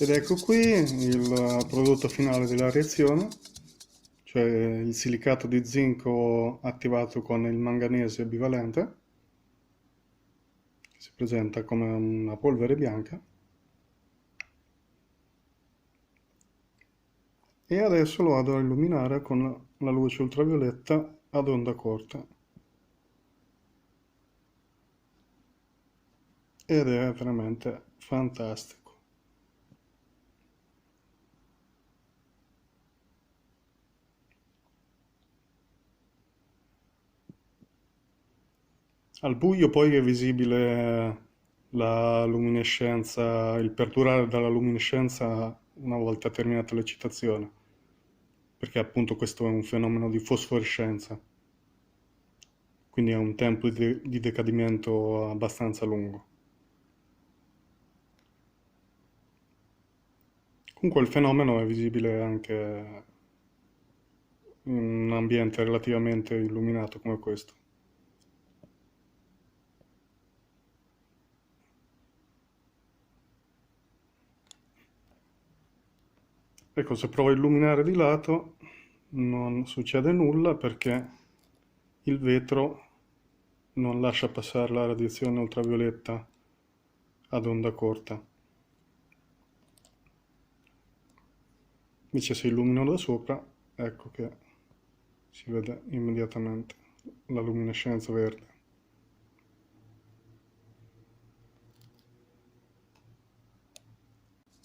Ed ecco qui il prodotto finale della reazione, cioè il silicato di zinco attivato con il manganese bivalente, che si presenta come una polvere bianca. E adesso lo vado a illuminare con la luce ultravioletta ad onda corta. Ed è veramente fantastico. Al buio poi è visibile la luminescenza, il perdurare della luminescenza una volta terminata l'eccitazione, perché appunto questo è un fenomeno di fosforescenza, quindi ha un tempo di decadimento abbastanza lungo. Comunque il fenomeno è visibile anche in un ambiente relativamente illuminato come questo. Ecco, se provo a illuminare di lato non succede nulla perché il vetro non lascia passare la radiazione ultravioletta ad onda corta. Invece se illumino da sopra, ecco che si vede immediatamente la luminescenza verde.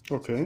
Ok,